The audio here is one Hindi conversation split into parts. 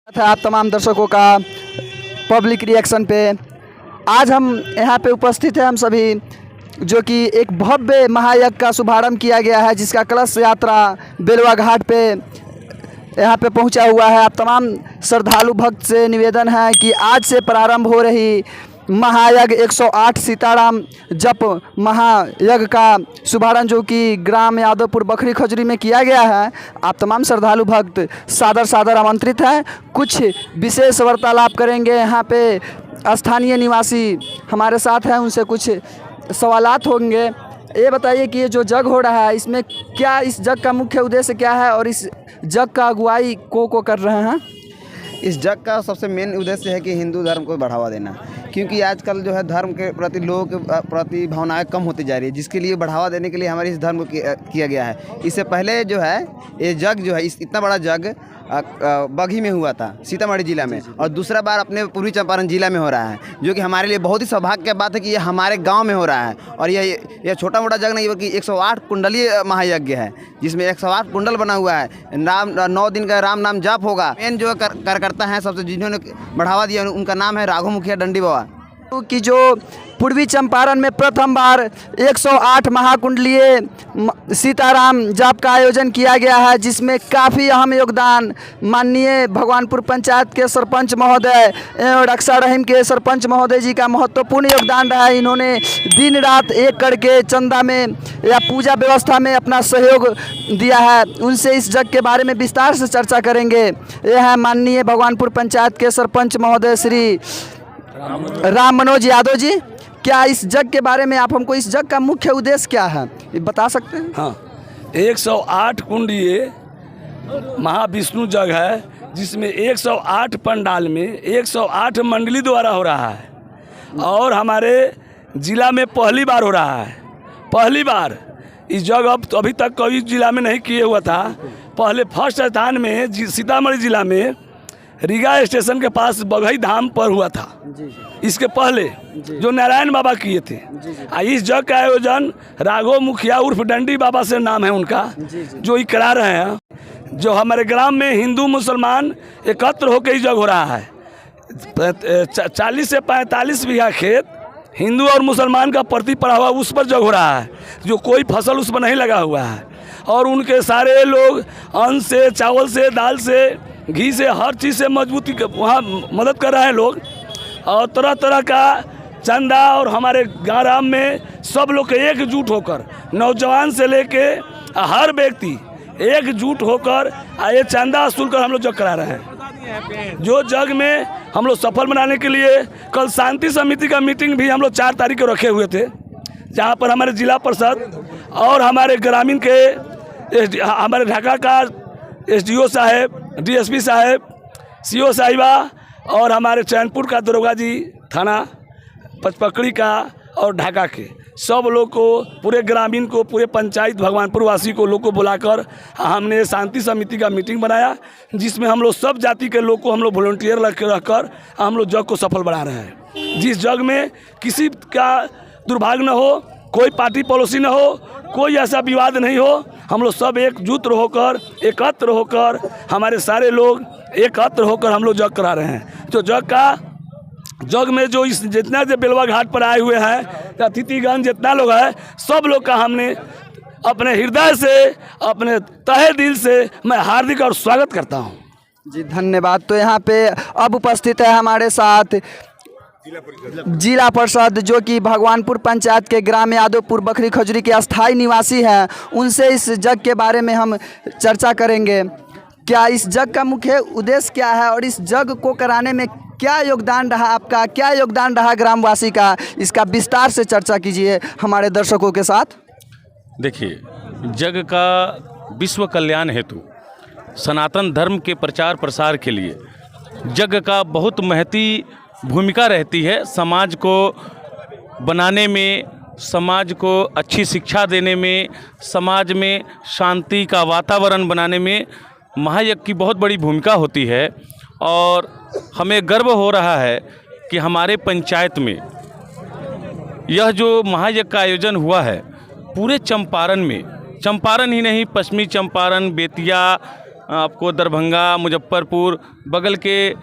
था आप तमाम दर्शकों का पब्लिक रिएक्शन पे। आज हम यहाँ पे उपस्थित हैं हम सभी, जो कि एक भव्य महायज्ञ का शुभारंभ किया गया है, जिसका कलश यात्रा बेलवा घाट पे यहाँ पे पहुँचा हुआ है। आप तमाम श्रद्धालु भक्त से निवेदन है कि आज से प्रारंभ हो रही महायज्ञ 108 सीताराम जप महायज्ञ का शुभारंभ जो कि ग्राम यादवपुर बखरी खजूरी में किया गया है, आप तमाम श्रद्धालु भक्त सादर सादर आमंत्रित हैं। कुछ विशेष वार्तालाप करेंगे यहाँ पे स्थानीय निवासी हमारे साथ हैं, उनसे कुछ सवालात होंगे। ये बताइए कि ये जो जग हो रहा है, इसमें क्या, इस जग का मुख्य उद्देश्य क्या है और इस जग का अगुवाई को कर रहे हैं? इस जग का सबसे मेन उद्देश्य है कि हिंदू धर्म को बढ़ावा देना, क्योंकि आजकल जो है धर्म के प्रति लोगों के प्रति भावनाएं कम होती जा रही है, जिसके लिए बढ़ावा देने के लिए हमारे इस धर्म को किया गया है। इससे पहले जो है ये जग जो है, इतना बड़ा जग बघी में हुआ था, सीतामढ़ी जिला में, और दूसरा बार अपने पूर्वी चंपारण जिला में हो रहा है, जो कि हमारे लिए बहुत ही सौभाग्य की बात है कि ये हमारे गांव में हो रहा है। और यह छोटा मोटा जग नहीं बल्कि 108 कुंडलीय महायज्ञ है, जिसमें 108 कुंडल बना हुआ है। 9 दिन का राम नाम जाप होगा। मेन जो कार्यकर्ता हैं सबसे जिन्होंने बढ़ावा दिया, उनका नाम है राघव मुखिया डंडी बाबा, कि जो पूर्वी चंपारण में प्रथम बार 108 महाकुंडलीय सीताराम जाप का आयोजन किया गया है, जिसमें काफ़ी अहम योगदान माननीय भगवानपुर पंचायत के सरपंच महोदय एवं रक्षा रहीम के सरपंच महोदय जी का महत्वपूर्ण योगदान रहा है। इन्होंने दिन रात एक करके चंदा में या पूजा व्यवस्था में अपना सहयोग दिया है। उनसे इस जग के बारे में विस्तार से चर्चा करेंगे। यह है माननीय भगवानपुर पंचायत के सरपंच महोदय श्री राम मनोज यादव जी। क्या इस जग के बारे में आप हमको, इस जग का मुख्य उद्देश्य क्या है, ये बता सकते हैं? हाँ, 108 कुंडीय महाविष्णु जग है, जिसमें 108 पंडाल में 108 मंडली द्वारा हो रहा है, और हमारे ज़िला में पहली बार हो रहा है। पहली बार इस जग अब अभी तक कोई ज़िला में नहीं किए हुआ था। पहले फर्स्ट स्थान में सीतामढ़ी ज़िला में रीगा स्टेशन के पास बघई धाम पर हुआ था। इसके पहले जो नारायण बाबा किए थे। इस जग का आयोजन राघव मुखिया उर्फ डंडी बाबा से नाम है उनका, जो ये करा रहे हैं। जो हमारे ग्राम में हिंदू मुसलमान एकत्र होकर इस जग हो रहा है। 40 से 45 बीघा खेत हिंदू और मुसलमान का प्रति पड़ा हुआ, उस पर जग हो रहा है, जो कोई फसल उस पर नहीं लगा हुआ है। और उनके सारे लोग अन्न से, चावल से, दाल से, घी से, हर चीज़ से मजबूती वहाँ मदद कर रहे हैं लोग। और तरह तरह का चंदा, और हमारे ग्राम में सब लोग के एकजुट होकर, नौजवान से लेके हर व्यक्ति एकजुट होकर ये चंदा वसूल कर हम लोग जग करा रहे हैं। जो जग में हम लोग सफल बनाने के लिए कल शांति समिति का मीटिंग भी हम लोग 4 तारीख को रखे हुए थे, जहाँ पर हमारे जिला परिषद और हमारे ग्रामीण के हमारे ढाका का SDO साहब, DSP साहब, CO साहिबा, और हमारे चैनपुर का दरोगा जी थाना पचपकड़ी का, और ढाका के सब लोग को, पूरे ग्रामीण को, पूरे पंचायत भगवानपुर वासी को लोग को बुलाकर हमने शांति समिति का मीटिंग बनाया, जिसमें हम लोग सब जाति के लोग को हम लोग वॉलंटियर रखकर हम लोग जग को सफल बना रहे हैं। जिस जग में किसी का दुर्भाग्य न हो, कोई पार्टी पॉलिसी न हो, कोई ऐसा विवाद नहीं हो। हम लोग सब एकजुट होकर, एकत्र होकर, हमारे सारे लोग एकत्र होकर हम लोग जग करा रहे हैं। तो जग में जो इस जितना जो बेलवा घाट पर आए हुए हैं अतिथिगण, जितना लोग हैं, सब लोग का हमने अपने हृदय से, अपने तहे दिल से मैं हार्दिक और स्वागत करता हूँ जी। धन्यवाद। तो यहाँ पे अब उपस्थित है हमारे साथ जिला परिषद, जो कि भगवानपुर पंचायत के ग्राम यादवपुर बखरी खजूरी के अस्थाई निवासी हैं। उनसे इस जग के बारे में हम चर्चा करेंगे। क्या इस जग का मुख्य उद्देश्य क्या है और इस जग को कराने में क्या योगदान रहा आपका, क्या योगदान रहा ग्रामवासी का, इसका विस्तार से चर्चा कीजिए हमारे दर्शकों के साथ। देखिए, जग का विश्व कल्याण हेतु, सनातन धर्म के प्रचार प्रसार के लिए जग का बहुत महती भूमिका रहती है। समाज को बनाने में, समाज को अच्छी शिक्षा देने में, समाज में शांति का वातावरण बनाने में महायज्ञ की बहुत बड़ी भूमिका होती है। और हमें गर्व हो रहा है कि हमारे पंचायत में यह जो महायज्ञ का आयोजन हुआ है, पूरे चंपारण में, चंपारण ही नहीं, पश्चिमी चंपारण, बेतिया, आपको दरभंगा, मुजफ्फरपुर, बगल के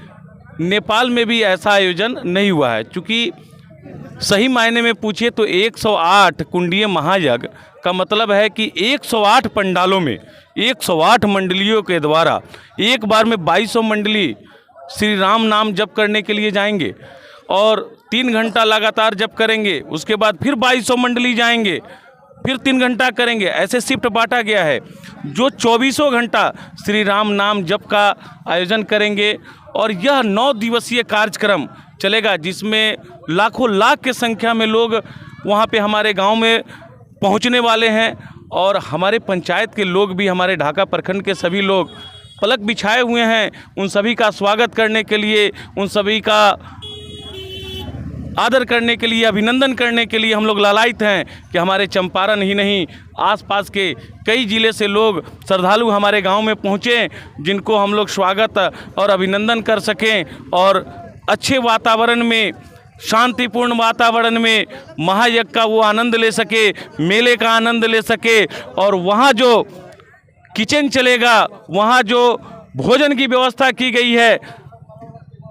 नेपाल में भी ऐसा आयोजन नहीं हुआ है। चूँकि सही मायने में पूछिए तो 108 कुंडीय महायज्ञ का मतलब है कि 108 पंडालों में 108 मंडलियों के द्वारा एक बार में 2200 मंडली श्री राम नाम जप करने के लिए जाएंगे और 3 घंटा लगातार जप करेंगे। उसके बाद फिर 2200 मंडली जाएंगे, फिर 3 घंटा करेंगे। ऐसे शिफ्ट बांटा गया है जो 24 घंटा श्री राम नाम जप का आयोजन करेंगे। और यह 9 दिवसीय कार्यक्रम चलेगा जिसमें लाखों लाख के संख्या में लोग वहाँ पे हमारे गांव में पहुँचने वाले हैं। और हमारे पंचायत के लोग भी, हमारे ढाका प्रखंड के सभी लोग पलक बिछाए हुए हैं। उन सभी का स्वागत करने के लिए, उन सभी का आदर करने के लिए, अभिनंदन करने के लिए हम लोग लालायित हैं कि हमारे चंपारण ही नहीं, आसपास के कई ज़िले से लोग श्रद्धालु हमारे गांव में पहुँचे, जिनको हम लोग स्वागत और अभिनंदन कर सकें और अच्छे वातावरण में, शांतिपूर्ण वातावरण में महायज्ञ का वो आनंद ले सके, मेले का आनंद ले सके। और वहाँ जो किचन चलेगा, वहाँ जो भोजन की व्यवस्था की गई है,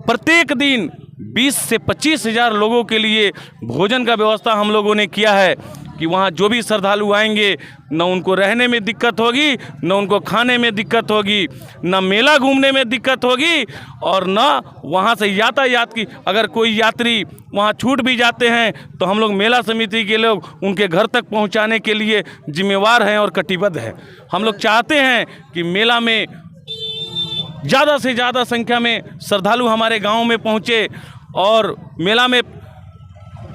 प्रत्येक दिन 20 से 25 हज़ार लोगों के लिए भोजन का व्यवस्था हम लोगों ने किया है कि वहाँ जो भी श्रद्धालु आएंगे न उनको रहने में दिक्कत होगी, न उनको खाने में दिक्कत होगी, न मेला घूमने में दिक्कत होगी और न वहाँ से यातायात की। अगर कोई यात्री वहाँ छूट भी जाते हैं तो हम लोग मेला समिति के लोग उनके घर तक पहुँचाने के लिए जिम्मेवार हैं और कटिबद्ध हैं। हम लोग चाहते हैं कि मेला में ज़्यादा से ज़्यादा संख्या में श्रद्धालु हमारे गांव में पहुँचे और मेला में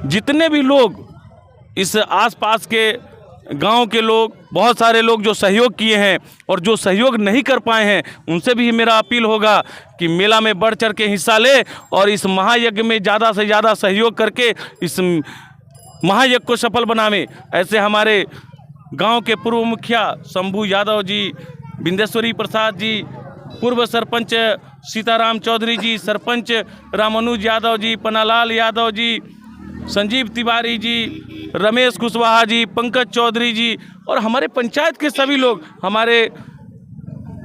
जितने भी लोग, इस आसपास के गांव के लोग, बहुत सारे लोग जो सहयोग किए हैं और जो सहयोग नहीं कर पाए हैं, उनसे भी मेरा अपील होगा कि मेला में बढ़ चढ़ के हिस्सा ले और इस महायज्ञ में ज़्यादा से ज़्यादा सहयोग करके इस महायज्ञ को सफल बनावें। ऐसे हमारे गांव के पूर्व मुखिया शंभू यादव जी, बिंदेश्वरी प्रसाद जी, पूर्व सरपंच सीताराम चौधरी जी, सरपंच रामानुज यादव जी, पन्नालाल यादव जी, संजीव तिवारी जी, रमेश कुशवाहा जी, पंकज चौधरी जी और हमारे पंचायत के सभी लोग, हमारे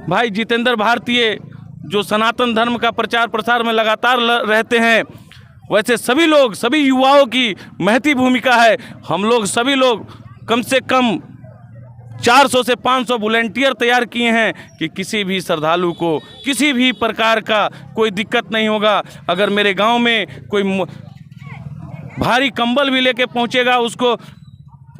भाई जितेंद्र भारतीय जो सनातन धर्म का प्रचार प्रसार में लगातार रहते हैं, वैसे सभी लोग, सभी युवाओं की महती भूमिका है। हम लोग सभी लोग कम से कम 400 से 500 वॉलंटियर तैयार किए हैं कि किसी भी श्रद्धालु को किसी भी प्रकार का कोई दिक्कत नहीं होगा। अगर मेरे गांव में कोई भारी कंबल भी लेके पहुंचेगा, उसको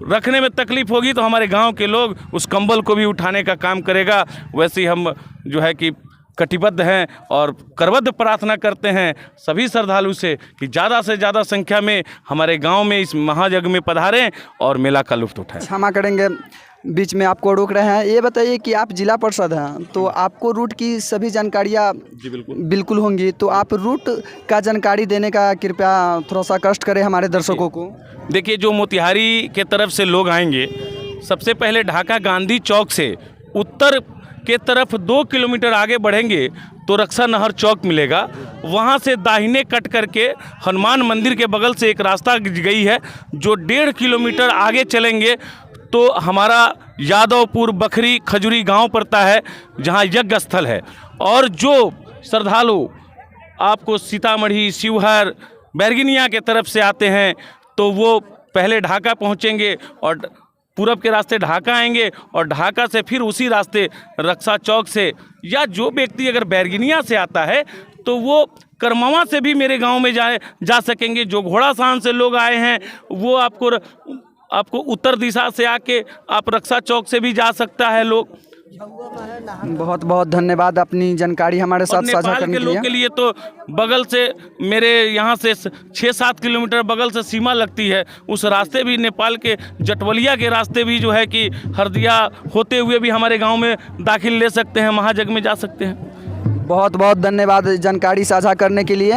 रखने में तकलीफ़ होगी तो हमारे गांव के लोग उस कंबल को भी उठाने का काम करेगा। वैसे ही हम जो है कि कटिबद्ध हैं और करबद्ध प्रार्थना करते हैं सभी श्रद्धालु से कि ज़्यादा से ज़्यादा संख्या में हमारे गांव में इस महायज्ञ में पधारें और मेला का लुत्फ़ उठाएं। क्षमा करेंगे, बीच में आपको रोक रहे हैं। ये बताइए कि आप जिला पार्षद हैं तो आपको रूट की सभी जानकारियाँ जी बिल्कुल होंगी, तो आप रूट का जानकारी देने का कृपया थोड़ा सा कष्ट करें हमारे दर्शकों को। देखिए, जो मोतिहारी के तरफ से लोग आएंगे, सबसे पहले ढाका गांधी चौक से उत्तर के तरफ 2 किलोमीटर आगे बढ़ेंगे तो रक्षा नहर चौक मिलेगा। वहाँ से दाहिने कट करके हनुमान मंदिर के बगल से एक रास्ता गई है, जो 1.5 किलोमीटर आगे चलेंगे तो हमारा यादवपुर बखरी खजुरी गांव पड़ता है, जहां यज्ञ स्थल है। और जो श्रद्धालु आपको सीतामढ़ी, शिवहर, बैरगिनिया के तरफ से आते हैं तो वो पहले ढाका पहुंचेंगे और पूरब के रास्ते ढाका आएंगे और ढाका से फिर उसी रास्ते रक्षा चौक से, या जो व्यक्ति अगर बैरगिनिया से आता है तो वो करमावा से भी मेरे गांव में जा सकेंगे। जो घोड़ासान से लोग आए हैं वो आपको उत्तर दिशा से आके आप रक्षा चौक से भी जा सकता है लोग। बहुत बहुत धन्यवाद अपनी जानकारी हमारे साथ साझा करने के लिए। लोग के लिए तो बगल से मेरे यहाँ से 6-7 किलोमीटर बगल से सीमा लगती है, उस रास्ते भी नेपाल के जटवलिया के रास्ते भी जो है कि हरदिया होते हुए भी हमारे गांव में दाखिल ले सकते हैं, महायज्ञ में जा सकते हैं। बहुत बहुत धन्यवाद जानकारी साझा करने के लिए।